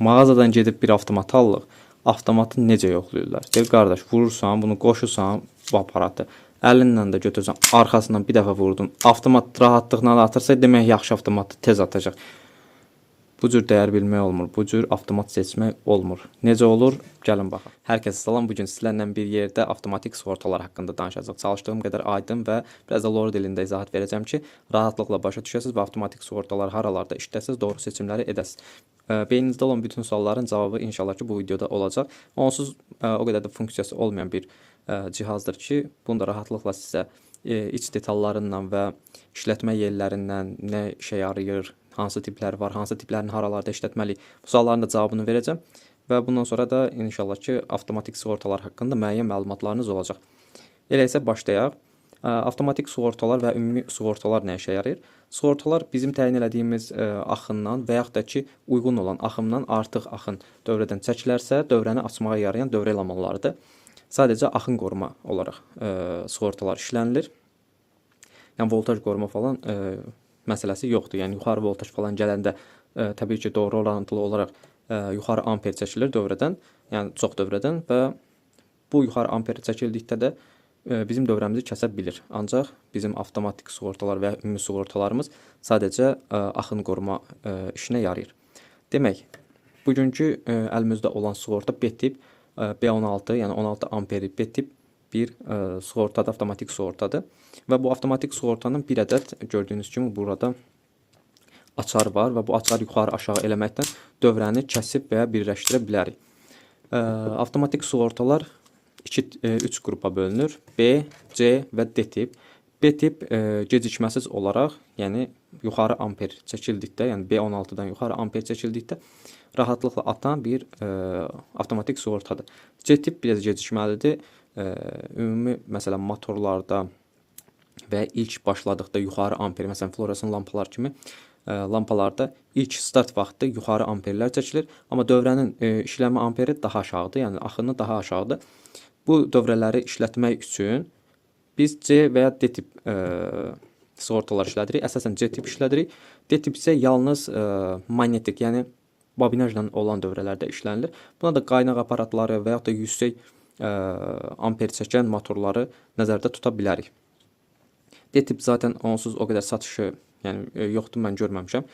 mağazadan gedib bir avtomat alırıq. Avtomatı necə yoxlayırlar? Deyir, qardaş, vurursan, bunu qoşursan bu aparatı. Əlinlə də götürsən, arxasından bir dəfə vurdun. Avtomat rahatlıqla atırsa, demək yaxşı avtomatı tez atacaq. Bu cür dəyər bilmək olmur. Bu cür avtomat seçmək olmur. Necə olur? Gəlin baxaq. Hər kəsə salam. Bu gün sizlərlə bir yerdə avtomatik sığortalar haqqında danışacağıq. Çalışdığım qədər aydın və biraz da lore dilində izahat verəcəm ki, rahatlıqla başa düşəsiniz və avtomatik sığortalar haralarda işləsiniz, doğru seçimləri edəsiniz. Beyninizdə olan bütün sualların cavabı inşallah ki bu videoda olacaq. Onsuz o qədər də funksiyası olmayan bir cihazdır ki, bunu da rahatlıqla sizə iç detallarından və işlətmə yerlərindən nə işə yarayır, hansı tipləri var, hansı tiplərini haralarda işlətməliyik, bu sualların da cavabını verəcəm. Və bundan sonra da inşallah ki avtomatik sığortalar haqqında müəyyən məlumatlarınız olacaq. Elə isə başlayaq. Avtomatik sığortalar və ümumi sığortalar nə işə yarayır? Sığortalar bizim təyin elədiyimiz axından və yaxud da ki uyğun olan axımdan artıq axın dövrədən çəkilərsə, dövrəni açmağa yarayan dövrə elementləridir. Sadəcə axın qoruma olaraq sığortalar işlənilir. Yəni voltaj qoruma falan məsələsi yoxdur. Yəni yuxarı voltaj falan gələndə təbii ki doğru orantılı olaraq yuxarı amper çəkilir dövrədən, yəni çox dövrədən və bu yuxarı amper çəkildikdə də bizim dövrəmizi kəsə bilir. Ancaq bizim avtomatik sığortalar və ümumi sığortalarımız sadəcə axın qoruma işinə yarayır. Demək, bugünkü əlimizdə olan sığorta B-tip B16, yəni 16 amperi B-tip bir sığortadır, avtomatik sığortadır. Və bu avtomatik sığortanın bir ədəd gördüyünüz kimi burada açar var və bu açar yuxarı aşağı eləməkdən dövrəni kəsib və ya birləşdirə bilərik. Avtomatik sığortalar 3 qrupa bölünür. B, C və D tip. B tip gecikməsiz olaraq, yəni yuxarı amper çəkildikdə, yəni B16-dan yuxarı amper çəkildikdə rahatlıqla atan bir avtomatik sığortadır. C tip biraz gecikməlidir. Ümumi məsələn motorlarda və ilk başladıqda yuxarı amper, məsələn fluoresan lampalar kimi lampalarda ilk start vaxtı yuxarı amperlər çəkilir, amma dövrənin işləmə amperi daha aşağıdır, yəni axını daha aşağıdır. Bu dövrələri işlətmək üçün biz C və ya D tip sığortalar işlədirik. Əsasən C tip işlədirik. D tip isə yalnız manyetik, yəni bobinajla olan dövrələrdə işlənilir. Buna da qaynaq aparatları və yaxud da yüksək amper çəkən motorları nəzərdə tuta bilərik. D tip zaten onsuz o qədər satışı yoxdur, mən görməmişəm.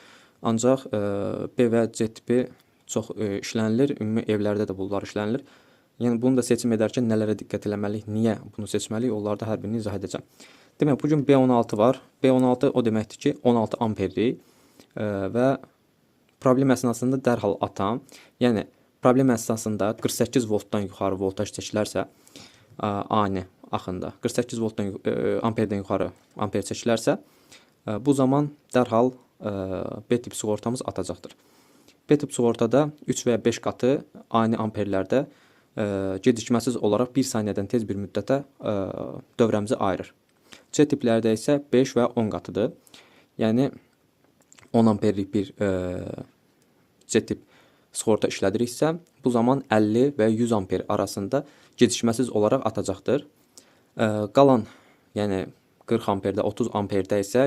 Ancaq B və C tipi çox işlənilir, ümumi evlərdə də bunlar işlənilir. Yəni bunu da seçim edərkən nələrə diqqət eləməliyik, niyə bunu seçməliyik, onları da hər birini izah edəcəm. Demək, bugün B16 var. B16 o deməkdir ki, 16 amperlik və problem əsnasında dərhal atan, yəni problem əsasında 48 voltdan yuxarı voltaj çəkilərsə, ani axında 48 voltdan amperdən yuxarı amper çəkilərsə, bu zaman dərhal B tip sığortamız atacaqdır. B tip sığortada 3 və ya 5 qatı ani amperlərdə gecikməsiz olaraq 1 saniyədən tez bir müddətə dövrəmizi ayırır. C tiplərdə isə 5 və 10 qatıdır. Yəni 10 amperlik bir C tip sığorta işlədiriksə, bu zaman 50 və 100 amper arasında gecikməsiz olaraq atacaqdır. Qalan, yəni 40 amperdə, 30 amperdə isə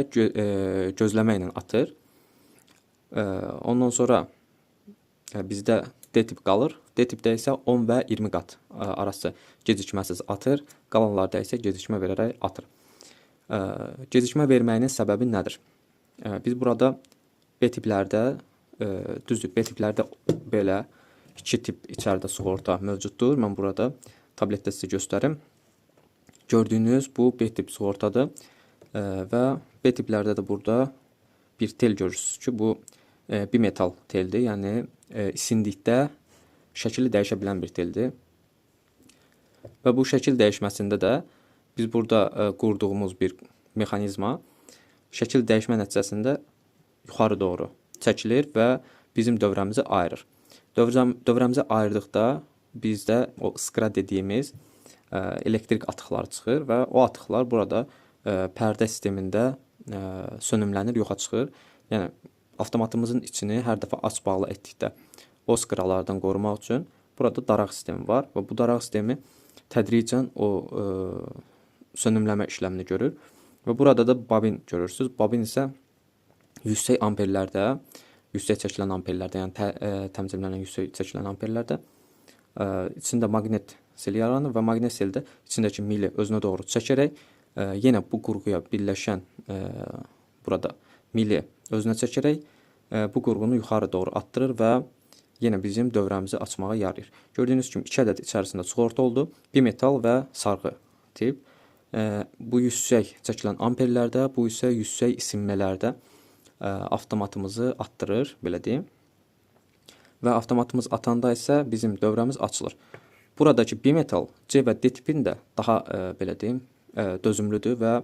gözləmə ilə atır. Ondan sonra bizdə D tip qalır. D tipdə isə 10 və 20 qat arası gecikməsiz atır. Qalanlarda isə gecikmə verərək atır. Gecikmə verməyinin səbəbi nədir? Biz burada B tiplərdə, düzdür, B tiplərdə belə 2 tip içəridə sığorta mövcuddur. Mən burada tabletdə sizə göstərim. Gördüyünüz bu B tip sığortadır və B tiplərdə də burada bir tel görürsünüz ki, bu bimetal teldir, yəni isindikdə şəkili dəyişə bilən bir teldir. Və bu şəkil dəyişməsində də biz burada qurduğumuz bir mexanizma şəkil dəyişmə nəticəsində yuxarı doğru çəkilir və bizim dövrəmizi ayırır. Dövrəmizi ayırdıqda bizdə o iskra dediyimiz elektrik atıqları çıxır və o atıqlar burada pərdə sistemində sönümlənir, yoxa çıxır. Yəni avtomatımızın içini hər dəfə aç bağlı etdikdə o iskralardan qorumaq üçün burada daraq sistemi var və bu daraq sistemi tədricən o sönümləmə işləmini görür və burada da bobin görürsünüz. Bobin isə yüksək amperlərdə yüksək çəkilən amperlərdə, yəni təmizlənən yüksək çəkilən amperlərdə içində maqnet seli yaranır və maqnet seldə içindəki mili özünə doğru çəkərək yenə bu qurğuya birləşən burada mili özünə çəkərək bu qurğunu yuxarı doğru atdırır və yenə bizim dövrəmizi açmağa yarayır. Gördüyünüz kimi 2 ədəd içərisində sığorta oldu. Bimetal və sarğı tip. Bu yüksək çəkilən amperlərdə, bu isə yüksək isinmələrdə avtomatımızı atdırır, belə deyim. Və avtomatımız atanda isə bizim dövrəmiz açılır. Buradakı bimetal C və D tipində daha belə deyim, dözümlüdür və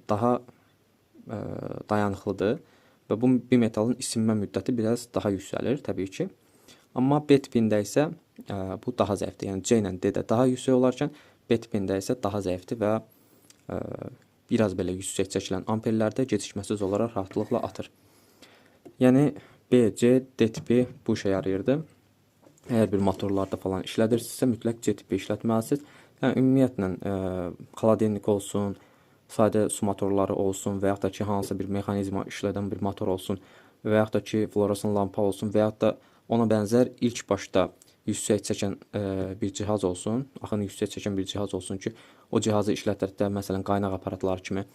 daha dayanıqlıdır. Və bu bimetalın isinmə müddəti biraz daha yüksəlir təbii ki. Amma B tipində isə bu daha zəifdir. Yəni C ilə D-də daha yüksək olarkən B tipində isə daha zəifdir və biraz belə yüksək çəkilən amperlərdə gecikməsiz olaraq rahatlıqla atır. Yəni B, C, D tipi bu işə yarayırdı. Əgər bir motorlarda falan işlədirsinizsə mütləq C tipi işlətməlisiniz. Yəni ümumiyyətlə xaladelnik olsun, sadə su motorları olsun və yaxud da ki, hansısa bir mexanizma işlədən bir motor olsun və yaxud da ki, fluoresan lampa olsun və yaxud da ona bənzər ilk başda yüksək çəkən bir cihaz olsun, axını yüksək çəkən bir cihaz olsun ki, o cihazı işlətdikdə, məsələn, qaynaq aparatları kimi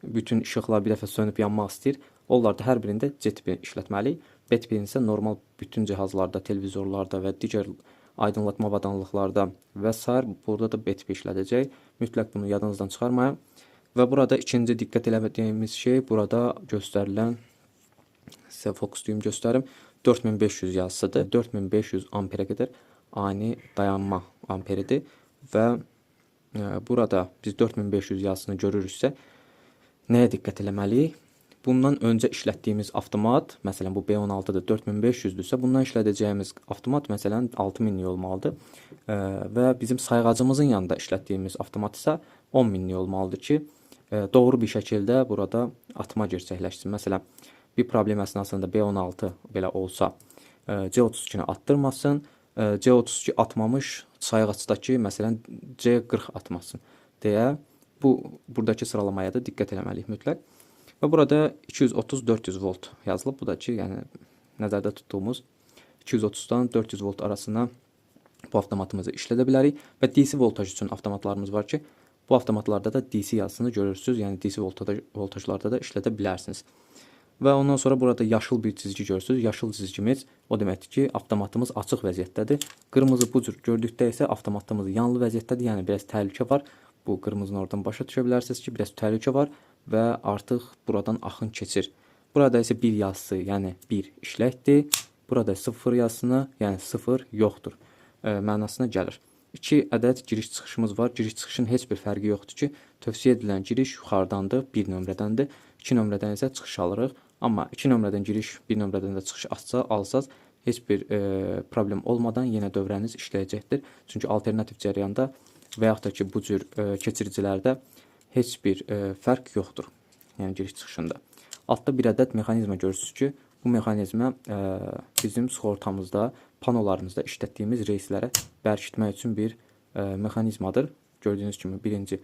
bütün işıqlar bir dəfə sönüb yanmaq istəyir. Onlarda hər birində C tipi işlətməliyik. B tipi isə normal bütün cihazlarda, televizorlarda və digər aydınlatma avadanlıqlarda və s. burada da B tipi işlədəcək. Mütləq bunu yadınızdan çıxarmayın. Və burada ikinci diqqət etdiyimiz şey burada göstərilən, sizə fokuslayım göstərim, 4500 yazısıdır. 4500 amperə qədər ani dayanma amperidir və burada biz 4500 yazısını görürüksə nəyə diqqət eləməliyik? Bundan öncə işlətdiyimiz avtomat, məsələn bu B16-dır, 4500-dürsə, bundan işlədəcəyimiz avtomat məsələn 6000 olmalıdır və bizim sayğacımızın yanında işlətdiyimiz avtomat isə 10000 olmalıdır ki, doğru bir şəkildə burada atma gerçəkləşsin. Məsələn, bir problem əsnasında B16 belə olsa, C32-ni atdırmasın, C32 atmamış sayğacdakı məsələn C40 atmasın deyə buradakı sıralamaya da diqqət eləməliyik mütləq. Və burada 230-400 volt yazılıb. Bu da ki, yəni nəzərdə tutduğumuz 230-dan 400 volt arasına bu avtomatımızı işlədə bilərik və DC voltaj üçün avtomatlarımız var ki, bu avtomatlarda da DC yazısını görürsünüz, yəni DC voltajlarda da işlədə bilərsiniz. Və ondan sonra burada yaşıl bir çizgi görürsünüz. Yaşıl çizgimiz o deməkdir ki, avtomatımız açıq vəziyyətdədir. Qırmızı bu cür gördükdə isə avtomatımız yanlı vəziyyətdədir, yəni biraz təhlükə var. Bu qırmızını oradan başa düşə bilərsiniz ki, biraz təhlükə var və artıq buradan axın keçir. Burada isə 1 yazısı, yəni 1 işləkdir. Burada 0 yazısına, yəni 0 yoxdur mənasına gəlir. 2 ədəd giriş-çıxışımız var. Giriş-çıxışın heç bir fərqi yoxdur ki, tövsiyə edilən giriş yuxarıdandır, 1 nömrədəndir. 2 nömrədən isə çıxış alırıq. Amma 2 nömrədən giriş, 1 nömrədən də çıxış alsaz, heç bir problem olmadan yenə dövrəniz işləyəcəkdir. Çünki alternativ cərəyanda və yaxud da ki, bu cür keçiricilərdə heç bir fərq yoxdur, yəni giriş-çıxışında. Altda bir ədəd mexanizma görürsünüz ki, bu mexanizmə bizim sığortamızda, panolarımızda işlətdiyimiz reyslərə bərkitmək üçün bir mexanizmadır. Gördüyünüz kimi birinci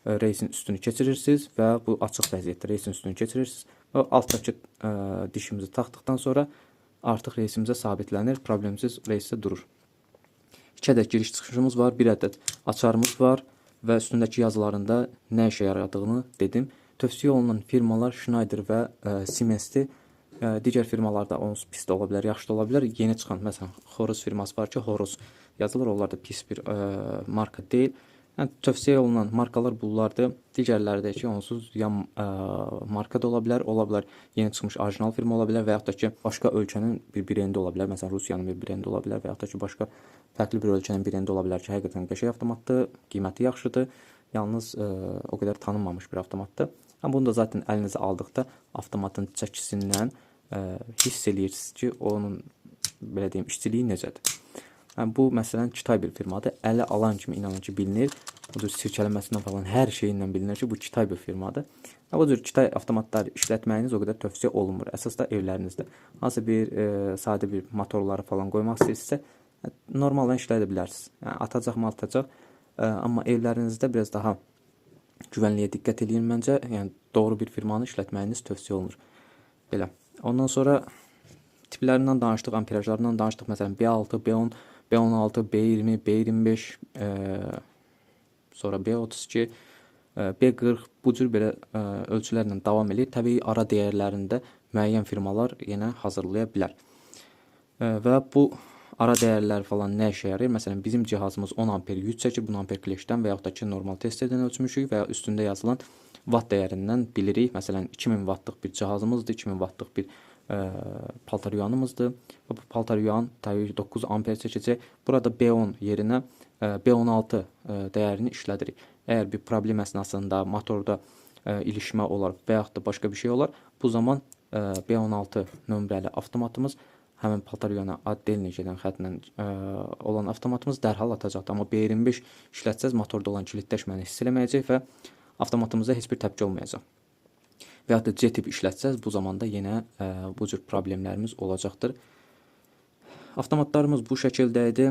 reysin üstünü keçirirsiniz və bu açıq vəziyyətdə reysin üstünü keçirirsiniz və altdakı dişimizi taxdıqdan sonra artıq reysimizə sabitlənir, problemsiz reysdə durur. 2 ədəd giriş-çıxışımız var, 1 ədəd açarımız var və üstündəki yazılarında nə işə yaradığını dedim. Tövsiyə olunan firmalar Schneider və Siemens'dir. Digər firmalarda onsuz pis də ola bilər, yaxşı da ola bilər. Yeni çıxan, məsələn, Horus firması var ki, Horus yazılır, onlar da pis bir marka deyil. Yəni, tövsiyə olunan markalar bunlardır. Digərləri də ki, onsuz yan marka da ola bilər yeni çıxmış orijinal firma ola bilər və yaxud da ki, başqa ölkənin bir brendi ola bilər. Məsələn, Rusiyanın bir brendi ola bilər və yaxud da ki, başqa fərqli bir ölkənin brendi ola bilər ki, həqiqətən qəşəng avtomatdır, qiyməti yaxşıdır, yalnız o qədər tanınmamış bir avtomatdır. Bunu da zaten əlinizə aldıqda avtomatın çəkisindən hiss eləyirsiniz ki, onun belə deyim, işçiliyi necədir. Yəni, bu məsələn Kitay bir firmadır. Ələ alan kimi inanın ki, bilinir. Bu cür sirkələməsindən falan hər şeyindən bilinir ki, bu Kitay bir firmadır. Bu cür Kitay avtomatları işlətməyiniz o qədər tövsiyə olunmur. Əsas da evlərinizdə. Hansı bir sadə bir motorları falan qoymaq istəyirsinizsə, normaldan işlədə bilərsiniz. Yəni, atacaq mı atacaq. Amma evlərinizdə biraz daha güvənliyə diqqət edin məncə. Yəni, doğru bir firmanı işlətməyiniz tövsiyə olunur. Belə. Ondan sonra tiplərindən danışdıq, amperajlarından danışdıq. Məsələn, B6, B10, B16, B20, B25, sonra B32, B40 bu cür belə ölçülərlə davam edir. Təbii ara dəyərlərində müəyyən firmalar yenə hazırlaya bilər. Və bu ara dəyərlər falan nə işə yarayır? Məsələn, bizim cihazımız 10 amper yük çəkir, bunu amper kleşdən və yaxud da ki, normal testerdən ölçmüşük və ya üstündə yazılan watt dəyərindən bilirik. Məsələn, 2000 wattlıq bir cihazımızdır, 2000 wattlıq bir paltaryuyanımızdır. Və bu paltaryuyan təbii ki, 9 amper çəkəcək. Burada B10 yerinə B16 dəyərini işlədirik. Əgər bir problem əsnasında motorda ilişmə olar və yaxud da başqa bir şey olar, bu zaman B16 nömrəli avtomatımız həmin paltaryuyana addelini gedən xətlə olan avtomatımız dərhal atacaqdır. Amma B25 işlətsəz motorda olan kilidləşməni hiss eləməyəcək və avtomatımızda heç bir təpki olmayacaq. Və ya da C tip işlətsəz bu zamanda yenə bu cür problemlərimiz olacaqdır. Avtomatlarımız bu şəkildə idi.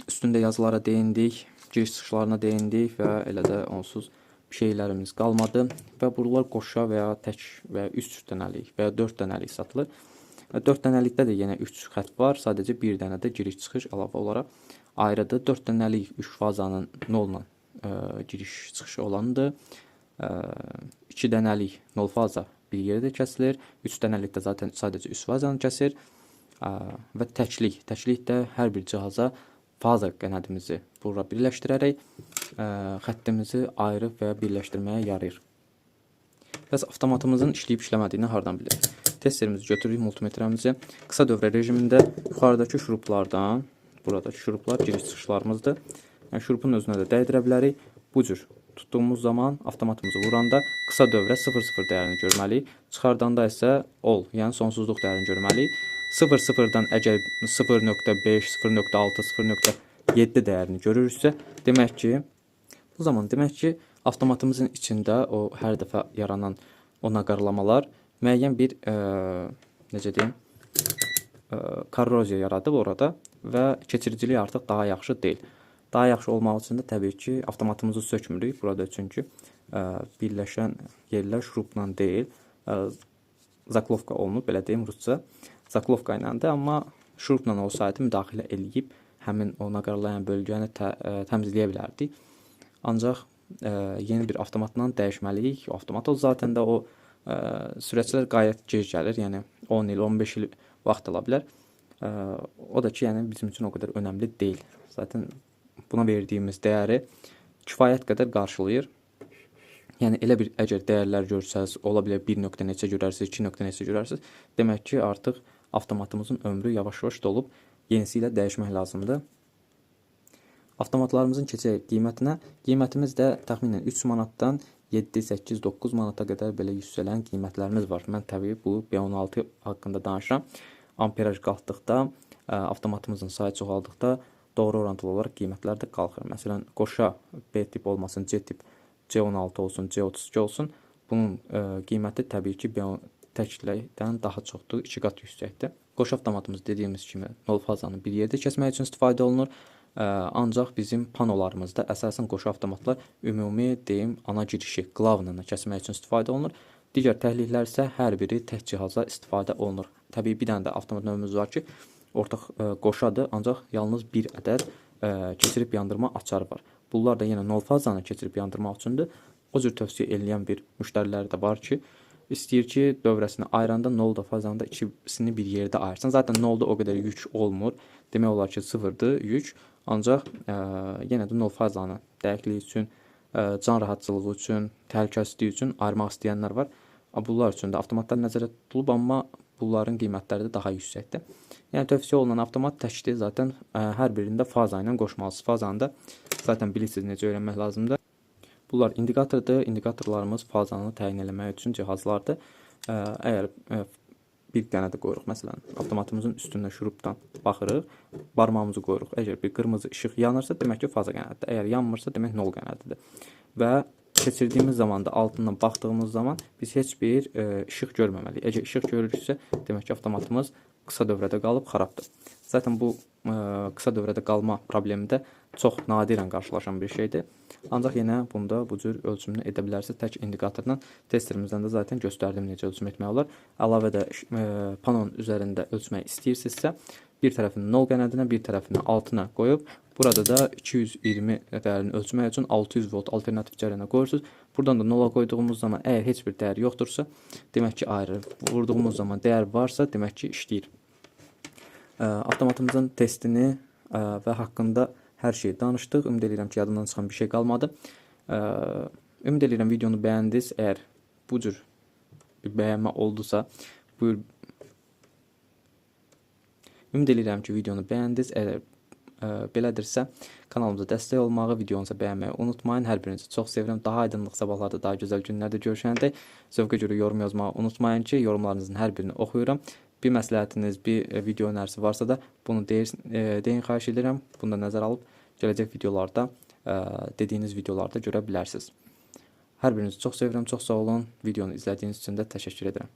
Üstündə yazılara değindik, giriş çıxışlarına değindik və elə də onsuz bir şeylərimiz qalmadı. Və buralar qoşa və ya tək və ya 3 dənəlik və ya 4 dənəlik satılır. 4 dənəlikdə də yenə 3 xətt var. Sadəcə bir dənə də giriş çıxış əlavə olaraq ayrıdır. 4 dənəlik 3 fazanın nolla giriş çıxışı olanıdır. 2 dənəlik 0 faza bir yerdə kəsilir. 3 dənəlik də zaten sadəcə üst fazanı kəsir. Və təklik də hər bir cihaza faza qənədimizi bura birləşdirərək xəttimizi ayırıb və ya birləşdirməyə yarayır. Bəs avtomatımızın işləyib işləmədiyini hardan bilirik? Testerimizi götürürük, multimetremizi. Qısa dövrə rejimində yuxarıdakı şuruplardan, buradakı şuruplar giriş çıxışlarımızdır. Yəni şurupun özünə də dəydirə bilərik. Bu cür tutduğumuz zaman avtomatımızı vuranda qısa dövrə 0,0 dəyərini görməliyik. Çıxardanda isə all, yəni sonsuzluq dəyərini görməliyik. 0,0-dan əgər 0,5, 0,6, 0,7 dəyərini görürüksə, demək ki, avtomatımızın içində o hər dəfə yaranan o naqarlamalar müəyyən bir necə deyim, korroziya yaradıb orada və keçiriciliyi artıq daha yaxşı deyil. Daha yaxşı olmaq üçün də təbii ki, avtomatımızı sökmürük burada, çünki birləşən yerlər şurupla deyil, zaklovka olunub, belə deyim rusca. Zaklovka iləndir, amma şurupla olsaydı müdaxilə eləyib həmin o naqarlayan bölgəni təmizləyə bilərdik. Ancaq yeni bir avtomatla dəyişməliyik. Avtomat zaten də o sürətçilər qayət gec gəlir, yəni 10 il, 15 il vaxt ala bilər. O da ki, yəni bizim üçün o qədər önəmli deyil. Zaten buna verdiyimiz dəyəri kifayət qədər qarşılayır. Yəni elə bir əgər dəyərlər görsəz, ola bilər 1 nöqtə neçə görərsiniz, 2 nöqtə neçə görərsiniz, demək ki, artıq avtomatımızın ömrü yavaş-yavaş dolub, yenisi ilə dəyişmək lazımdır. Avtomatlarımızın keçək qiymətinə. Qiymətimiz də təxminən 3 manatdan 7, 8, 9 manata qədər belə yüksələn qiymətlərimiz var. Mən təbii bu B16 haqqında danışıram. Amperaj qalxdıqda, avtomatımızın sayı çoxaldıqda doğru orantılı olaraq qiymətlər də qalxır. Məsələn, qoşa B tip olmasın, C tip, C16 olsun, C32 olsun. Bunun qiyməti təbii ki, təklikdən daha çoxdur, 2 qat yüksəkdir. Qoşa avtomatımız dediyimiz kimi 0 fazanı bir yerdə kəsmək üçün istifadə olunur. Ancaq bizim panolarımızda əsasən qoşa avtomatlar ümumi deyim ana girişi qlavnını kəsmək üçün istifadə olunur. Digər təhliklər isə hər biri tək cihaza istifadə olunur. Təbii bir dənə də avtomat növümüz var ki, ortaq qoşadır, ancaq yalnız bir ədəd keçirib yandırma açarı var. Bunlar da yenə 0 fazanı keçirib yandırmaq üçündür. O cür tövsiyə edilən bir müştərilər də var ki, İstəyir ki, dövrəsini ayıranda 0 fazanda ikisini bir yerdə ayırsın. Zaten 0-da o qədər yük olmur. Demək olar ki, 0-dır yük. Ancaq yenə də 0 fazanı dəqiqliyi üçün, can rahatçılığı üçün, təhlükəsizliyi üçün ayırmaq istəyənlər var. Bunlar üçün də avtomatlar nəzərdə tutulub, amma bunların qiymətləri də daha yüksəkdir. Yəni tövsiyə olunan avtomat təkdir. Zaten hər birində faza ilə qoşmalısınız. Fazanı da zaten bilirsiniz necə öyrənmək lazımdır. Bunlar indikatordur. İndikatorlarımız fazanı təyin eləmək üçün cihazlardır. Əgər bir dənə də qoyuruq, məsələn, avtomatımızın üstündə şurupdan baxırıq, barmağımızı qoyuruq. Əgər bir qırmızı işıq yanırsa, demək ki, faza qənədidir. Əgər yanmırsa, demək 0 qənədidir. Və keçirdiyimiz zaman da altından baxdığımız zaman biz heç bir işıq görməməliyik. Əgər işıq görürüksə, demək ki, avtomatımız qısa dövrədə qalıb xarabdır. Zaten bu qısa dövrədə qalma problemi də çox nadirən qarşılaşan bir şeydir. Ancaq yenə bunda bu cür ölçümünü edə bilərsiniz. Tək indikatordan testerimizdən də zaten göstərdim necə ölçüm etmək olar. Əlavə də panonun üzərində ölçmək istəyirsinizsə, bir tərəfini 0 qənədinə, bir tərəfini altına qoyub, burada da 220 dəyərini ölçmək üçün 600 volt alternativ cəryanə qoyursunuz. Buradan da 0 qoyduğumuz zaman əgər heç bir dəyər yoxdursa, demək ki ayrı. Vurduğumuz zaman dəyər varsa, demək ki işləyir. Avtomatımızın testini və haqqında hər şeyi danışdıq. Ümid edirəm ki, yadımdan çıxan bir şey qalmadı. Ümid edirəm videonu bəyəndiniz. Əgər bu cür bir bəyənmə oldusa, buyur. Ümid edirəm ki, videonu bəyəndiniz. Əgər belədirsə, kanalımıza dəstək olmağı, videonuza bəyənməyi unutmayın. Hər birinizi çox sevirəm. Daha aydınlıq sabahlarda, daha gözəl günlərdə görüşəndə zövqə görə yorum yazmağı unutmayın ki, yorumlarınızın hər birini oxuyuram. Bir məsləhətiniz, bir video önərisi varsa da bunu deyin, xahiş edirəm. Bunu da nəzərə alıb gələcək videolarda, dediyiniz videolarda görə bilərsiniz. Hər birinizi çox sevirəm, çox sağ olun. Videonu izlədiyiniz üçün də təşəkkür edirəm.